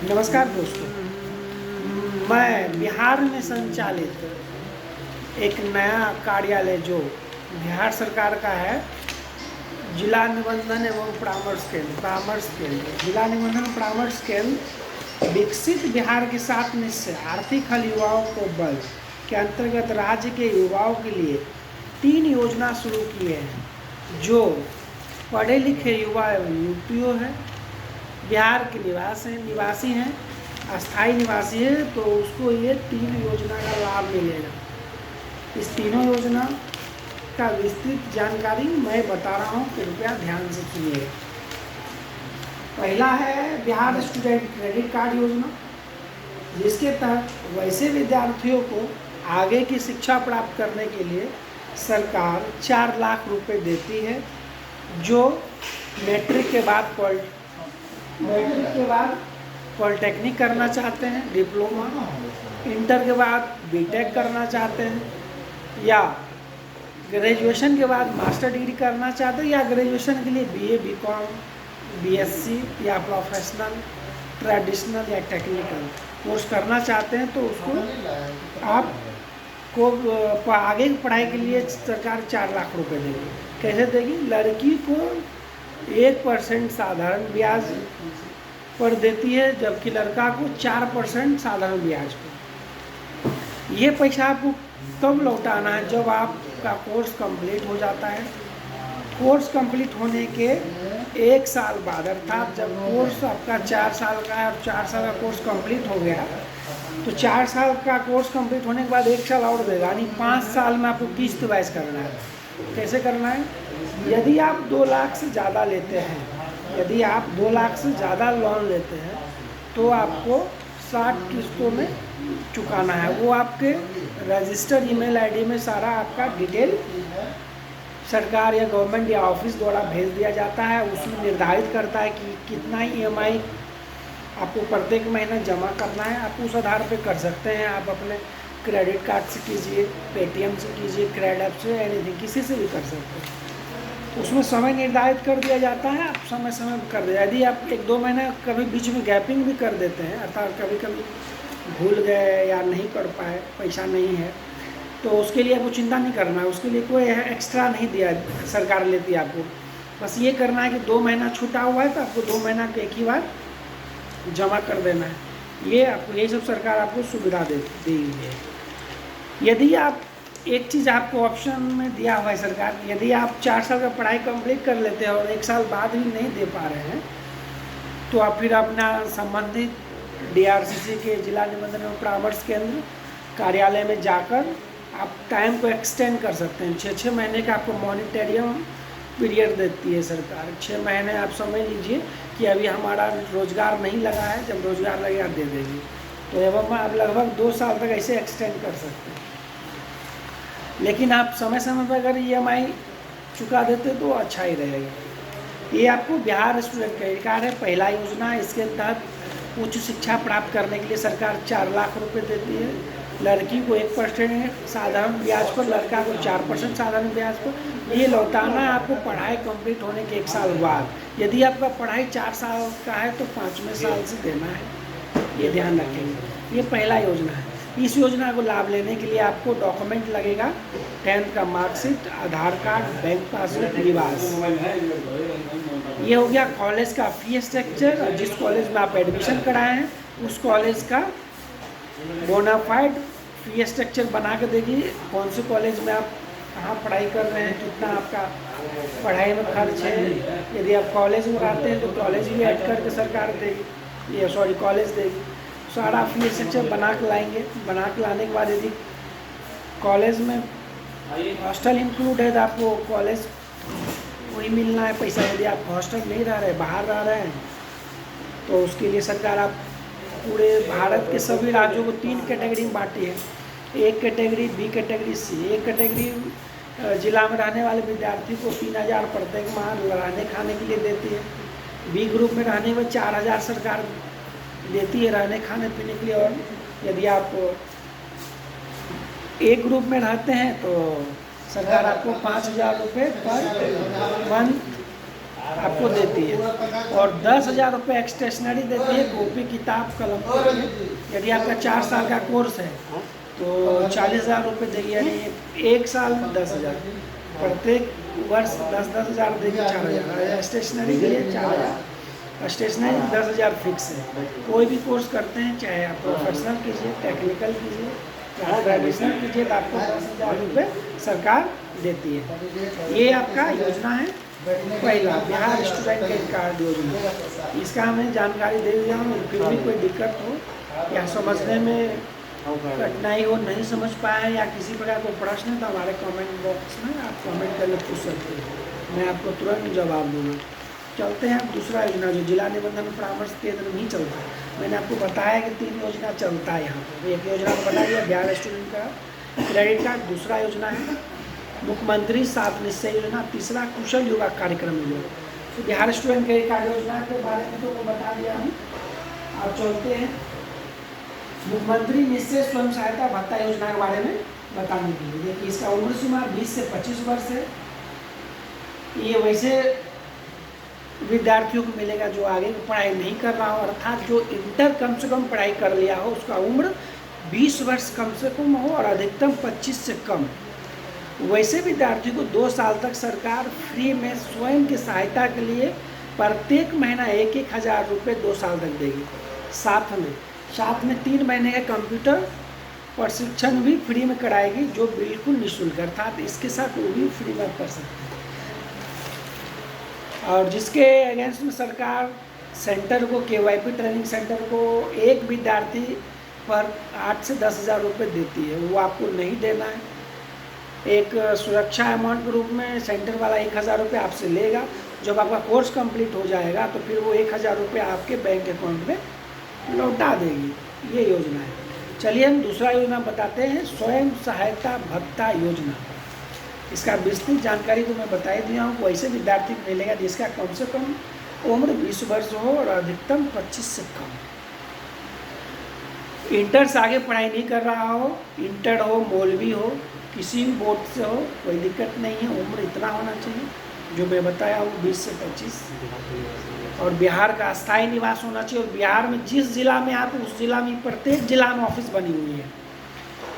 नमस्कार दोस्तों, मैं बिहार में संचालित एक नया कार्यालय जो बिहार सरकार का है, जिला निबंधन एवं परामर्श केंद्र जिला निबंधन परामर्श केंद्र विकसित बिहार के साथ निश्चय आर्थिक हल युवाओं को बल के अंतर्गत राज्य के युवाओं के लिए 3 योजना शुरू किए हैं। जो पढ़े लिखे युवा एवं युवतियों हैं, बिहार के निवासी हैं, अस्थायी निवासी है, तो उसको ये 3 योजना का लाभ मिलेगा। इस तीनों योजना का विस्तृत जानकारी मैं बता रहा हूँ, कृपया ध्यान से सुनिए। पहला है बिहार स्टूडेंट क्रेडिट कार्ड योजना, जिसके तहत वैसे विद्यार्थियों को आगे की शिक्षा प्राप्त करने के लिए सरकार 4 लाख रुपए देती है, जो मैट्रिक के बाद पॉलिटेक्निक करना चाहते हैं, डिप्लोमा, इंटर के बाद बीटेक करना चाहते हैं, या ग्रेजुएशन के बाद मास्टर डिग्री करना चाहते हैं, या ग्रेजुएशन के लिए बीए, बीकॉम, बीएससी या प्रोफेशनल, ट्रेडिशनल या टेक्निकल कोर्स करना चाहते हैं, तो उसको आपको आगे की पढ़ाई के लिए सरकार 4 लाख रुपए देगी। कैसे देगी? लड़की को 1% साधारण ब्याज पर देती है, जबकि लड़का को 4% साधारण ब्याज पर। ये पैसा आपको तब लौटाना है जब आपका कोर्स कंप्लीट हो जाता है। कोर्स कंप्लीट होने के 1 साल बाद, अर्थात जब कोर्स आपका 4 साल का है और 4 साल का कोर्स कंप्लीट हो गया, तो 4 साल का कोर्स कंप्लीट होने के बाद 1 साल और देगा, यानी 5 साल में आपको किस्त वाइज करना है। कैसे करना है? यदि आप 2 लाख से ज़्यादा लेते हैं, यदि आप 2 लाख से ज़्यादा लोन लेते हैं, तो आपको 60 किस्तों में चुकाना है। वो आपके रजिस्टर्ड ईमेल आईडी में सारा आपका डिटेल सरकार या गवर्नमेंट या ऑफिस द्वारा भेज दिया जाता है। उसमें निर्धारित करता है कि कितना ईएमआई आपको प्रत्येक महीना जमा करना है। आप उस आधार पर कर सकते हैं। आप अपने क्रेडिट कार्ड से कीजिए, पेटीएम से कीजिए, क्रेडिट से, एनीथिंग, किसी से भी कर सकते हैं। उसमें समय निर्धारित कर दिया जाता है, आप समय समय पर कर दे। यदि आप 1-2 महीना कभी बीच में गैपिंग भी कर देते हैं, अर्थात कभी कभी भूल गए या नहीं कर पाए, पैसा नहीं है, तो उसके लिए आपको चिंता नहीं करना है। उसके लिए कोई एक्स्ट्रा नहीं दिया सरकार लेती है आपको। बस ये करना है कि 2 महीना छूटा हुआ है तो आपको 2 महीना के एक ही बार जमा कर देना है। यही सब सरकार आपको सुविधा देती है। यदि आप एक चीज़ आपको ऑप्शन में दिया हुआ है सरकार, यदि आप 4 साल का पढ़ाई कंप्लीट कर लेते हैं और 1 साल बाद भी नहीं दे पा रहे हैं, तो आप फिर अपना संबंधित डीआरसीसी के जिला निबंधन एवं परामर्श केंद्र कार्यालय में जाकर आप टाइम को एक्सटेंड कर सकते हैं। 6 महीने का आपको मॉनिटरियम पीरियड देती है सरकार। 6 महीने आप समझ लीजिए कि अभी हमारा रोज़गार नहीं लगा है, जब रोज़गार लगेगा दे देंगे। तो एवं आप लगभग 2 साल तक ऐसे एक्सटेंड कर सकते हैं। लेकिन आप समय समय पर अगर ईएमआई चुका देते तो अच्छा ही रहेगा। ये आपको बिहार स्टूडेंट क्रेडिट कार्ड है, पहला योजना है। इसके तहत उच्च शिक्षा प्राप्त करने के लिए सरकार 4 लाख रुपए देती है। लड़की को 1% साधारण ब्याज पर, लड़का को 4% साधारण ब्याज पर। ये लौटाना है आपको पढ़ाई कंप्लीट होने के 1 साल बाद। यदि आपका पढ़ाई 4 साल का है तो 5वें साल से देना है, ये ध्यान रखेंगे। ये पहला योजना है। इस योजना को लाभ लेने के लिए आपको डॉक्यूमेंट लगेगा, 10th का मार्कशीट, आधार कार्ड, बैंक पासबुक, निवास। ये हो गया कॉलेज का फी स्ट्रक्चर। जिस कॉलेज में आप एडमिशन कराए हैं उस कॉलेज का बोनाफाइड फी स्ट्रक्चर बना के देगी। कौन से कॉलेज में आप कहाँ पढ़ाई कर रहे हैं, कितना आपका पढ़ाई में खर्च है। यदि आप कॉलेज में रहते हैं तो कॉलेज भी ऐड करके सरकार देगी, कॉलेज देगी। सारा फी स्ट्रक्चर बना के लाएंगे। बना के लाने के बाद यदि कॉलेज में हॉस्टल इंक्लूड है तो आपको कॉलेज वही मिलना है पैसा। यदि आप हॉस्टल नहीं रह रहे, बाहर रह रहे हैं, तो उसके लिए सरकार आप पूरे भारत के सभी राज्यों को 3 कैटेगरी में बांटी है। एक कैटेगरी बी कैटेगरी सी। एक कैटेगरी जिला में रहने वाले विद्यार्थी को 3000 प्रत्येक माह रहने खाने के लिए देती है। बी ग्रुप में रहने में 4000 सरकार देती है रहने खाने पीने के लिए। और यदि आप एक ग्रुप में रहते हैं तो सरकार आपको 5000 रुपये पर मंथ आपको देती है, और 10,000 रुपये स्टेशनरी देती है, कॉपी किताब कलम देती है। यदि आपका 4 साल का कोर्स है तो 40,000 रुपये देगी, यानी 1 साल 10,000, प्रत्येक वर्ष 10,000 देगी, 4,000। स्टेशनरी के लिए 4,000, स्टेशनरी 10,000 फिक्स है। कोई भी कोर्स करते हैं, चाहे आप प्रोफेशनल कीजिए, टेक्निकल कीजिए, ट्रेडिशनल कीजिए, तो आपको 10,000 रुपये सरकार देती है। ये आपका योजना है पहला, बिहार स्टूडेंट क्रेडिट कार्ड योजना। इसका हमें जानकारी दे दिया हूँ। फिर भी कोई दिक्कत हो या समझने में कठिनाई हो, नहीं समझ पाए, या किसी प्रकार को प्रश्न है, तो हमारे कमेंट बॉक्स में आप कमेंट करके पूछ सकते हैं, मैं आपको तुरंत जवाब दूँगा। चलते हैं अब दूसरा योजना, जो जिला निबंधन परामर्श केंद्र में ही चलता है। मैंने आपको बताया कि 3 योजना चलता है यहाँ पर। एक योजना को बता दिया, बिहार स्टूडेंट का क्रेडिट कार्ड। दूसरा योजना है मुख्यमंत्री 7 निश्चय योजना। तीसरा कुशल युवा कार्यक्रम योजना। तो बिहार स्टूडेंट क्रेडिट कार्ड योजना के बारे में तो बता दिया हूँ। अब चलते हैं मुख्यमंत्री निश्चय स्वयं सहायता भत्ता योजना के बारे में बताने के लिए। देखिए, इसका उम्र सीमा 20 से 25 वर्ष है। ये वैसे विद्यार्थियों को मिलेगा जो आगे की पढ़ाई नहीं कर रहा हो, अर्थात जो इंटर कम से कम पढ़ाई कर लिया हो, उसका उम्र 20 वर्ष कम से कम हो और अधिकतम 25 से कम। वैसे विद्यार्थियों को 2 साल तक सरकार फ्री में स्वयं की सहायता के लिए प्रत्येक महीना 1,000 रुपये 2 साल तक देगी। साथ में 3 महीने का कंप्यूटर प्रशिक्षण भी फ्री में कराएगी, जो बिल्कुल निःशुल्क, अर्थात इसके साथ वो भी फ्री में कर सकते हैं। और जिसके अगेंस्ट में सरकार सेंटर को, KYP ट्रेनिंग सेंटर को एक विद्यार्थी पर 8 से 10,000 रुपये देती है, वो आपको नहीं देना है। एक सुरक्षा अमाउंट के रूप में सेंटर वाला 1,000 रुपये आपसे लेगा। जब आपका कोर्स कंप्लीट हो जाएगा तो फिर वो 1,000 रुपये आपके बैंक अकाउंट में लौटा देगी। ये योजना है। चलिए हम दूसरा योजना बताते हैं, स्वयं सहायता भत्ता योजना। इसका विस्तृत जानकारी तो मैं बता ही दिया हूँ। वैसे विद्यार्थी को मिलेगा जिसका कम से कम उम्र 20 वर्ष हो और अधिकतम 25 से कम। इंटर से आगे पढ़ाई नहीं कर रहा हो, इंटर हो, मौलवी हो, किसी भी बोर्ड से हो, कोई दिक्कत नहीं है। उम्र इतना होना चाहिए जो मैं बताया हूँ, 20 से 25, और बिहार का अस्थायी निवास होना चाहिए। और बिहार में जिस जिला में आप, उस जिला में प्रत्येक जिला में ऑफिस बनी हुई है।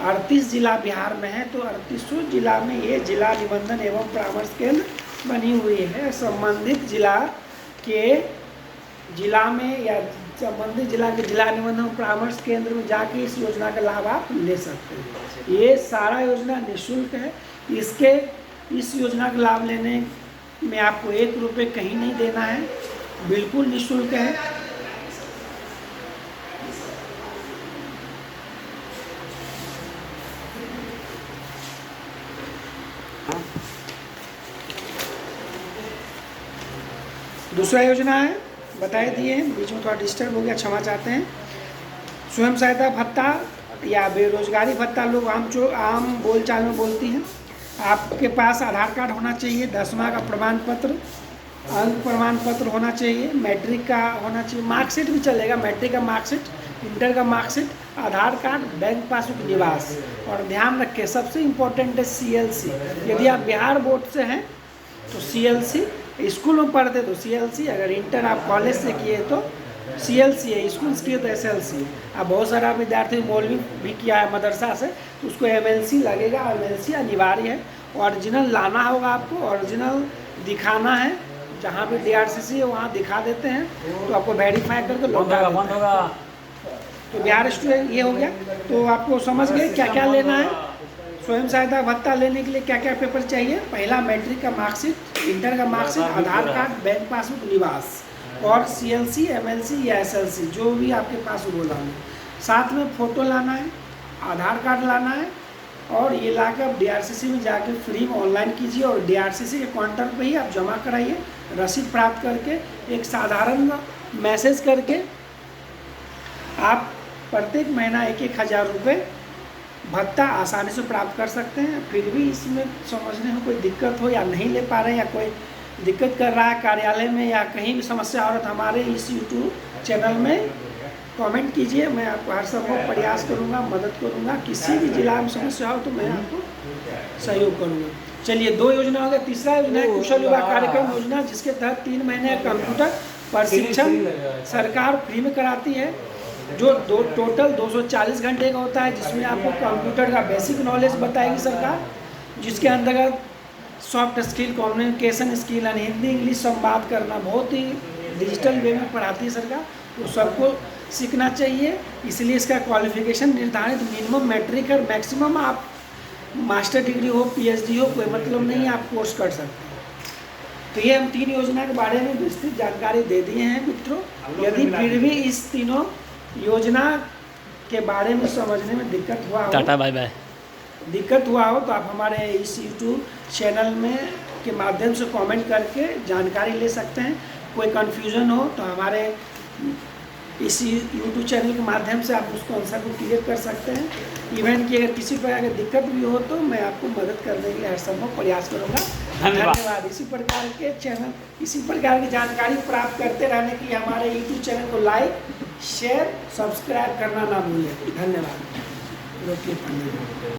38 जिला बिहार में है, तो 38 जिला में ये जिला निबंधन एवं परामर्श केंद्र बनी हुई है। संबंधित जिला के जिला में या संबंधित जिला के जिला निबंधन परामर्श केंद्र में जाके इस योजना का लाभ आप ले सकते हैं। ये सारा योजना निःशुल्क है। इस योजना का लाभ लेने में आपको 1 रुपये कहीं नहीं देना है, बिल्कुल निःशुल्क है। दूसरा योजना है, बताए दिए हैं, बीच में थोड़ा डिस्टर्ब हो गया, क्षमा चाहते हैं। स्वयं सहायता भत्ता या बेरोजगारी भत्ता लोग आम बोलचाल में बोलती हैं। आपके पास आधार कार्ड होना चाहिए, 10वां का प्रमाण पत्र, अंक प्रमाण पत्र होना चाहिए, मैट्रिक का होना चाहिए, मार्कशीट भी चलेगा, मैट्रिक का मार्कशीट, इंटर का मार्कशीट, आधार कार्ड, बैंक पासबुक, निवास। और ध्यान रखें, सबसे इम्पोर्टेंट है CLC। यदि आप बिहार बोर्ड से हैं तो CLC, स्कूल में पढ़ते तो CLC, अगर इंटर आप कॉलेज से किए तो CLC है, स्कूल से किए तो SLC। अब बहुत सारा विद्यार्थी मौलवी भी किया है मदरसा से, तो उसको MLC लगेगा। MLC अनिवार्य है। ओरिजिनल लाना होगा आपको, ओरिजिनल दिखाना है, जहाँ भी DRCC है वहाँ दिखा देते हैं, तो आपको वेरीफाई करके लौटा देते हैं। तो बिहार स्टूडेंट ये हो गया। तो आपको समझ गए क्या क्या लेना है। स्वयं सहायता भत्ता लेने के लिए क्या क्या पेपर चाहिए। पहला, मैट्रिक का मार्कशीट, इंटर का मार्कशीट, आधार कार्ड, बैंक पासबुक, निवास, और CLC, MLC या SLC जो भी आपके पास वो लाना है। साथ में फ़ोटो लाना है, आधार कार्ड लाना है, और ये लाकर आप DRCC में जाके फ्री में ऑनलाइन कीजिए, और DRCC के काउंटर पे ही आप जमा कराइए। रसीद प्राप्त करके एक साधारण मैसेज करके आप प्रत्येक महीना 1,000 रुपये भत्ता आसानी से प्राप्त कर सकते हैं। फिर भी इसमें समझने में कोई दिक्कत हो या नहीं ले पा रहे हैं, या कोई दिक्कत कर रहा है कार्यालय में या कहीं भी समस्या हो रहा, तो हमारे इस YouTube चैनल में कमेंट कीजिए। मैं आपको हर संभव प्रयास करूंगा, मदद करूंगा। किसी भी जिला में समस्या हो तो मैं आपको सहयोग करूंगा। चलिए 2 योजना हो गया। तीसरा योजना है कुशल युवा कार्यक्रम योजना, जिसके तहत 3 महीने का कंप्यूटर प्रशिक्षण सरकार फ्री में कराती है, जो टोटल 240 घंटे का होता है, जिसमें आपको कंप्यूटर का बेसिक नॉलेज बताएगी सरकार, जिसके अंतर्गत सॉफ्ट स्किल, कम्युनिकेशन स्किल यानी हिंदी इंग्लिश संवाद करना बहुत ही डिजिटल वे में पढ़ाती है सरकार, तो सबको सीखना चाहिए। इसलिए इसका क्वालिफिकेशन निर्धारित मिनिमम मैट्रिक और मैक्सिमम आप मास्टर डिग्री हो, पीएचडी हो, कोई मतलब नहीं, आप कोर्स कर सकते हैं। तो ये हम 3 योजना के बारे में विस्तृत जानकारी दे दिए हैं मित्रों। यदि फिर भी इस तीनों योजना के बारे में समझने में दिक्कत हुआ हो, टाटा बाय बाय, दिक्कत हुआ हो तो आप हमारे इस यूट्यूब चैनल में के माध्यम से कमेंट करके जानकारी ले सकते हैं। कोई कन्फ्यूज़न हो तो हमारे इस यूट्यूब चैनल के माध्यम से आप उसको आंसर को क्लियर कर सकते हैं। इवेंट की अगर किसी प्रकार की दिक्कत भी हो तो मैं आपको मदद करने के लिए हर संभव प्रयास करूँगा। धन्यवाद। इसी प्रकार के चैनल, इसी प्रकार की जानकारी प्राप्त करते रहने के लिए हमारे यूट्यूब चैनल को लाइक, शेयर, सब्सक्राइब करना ना भूलें। धन्यवाद। रोकिए पंडित।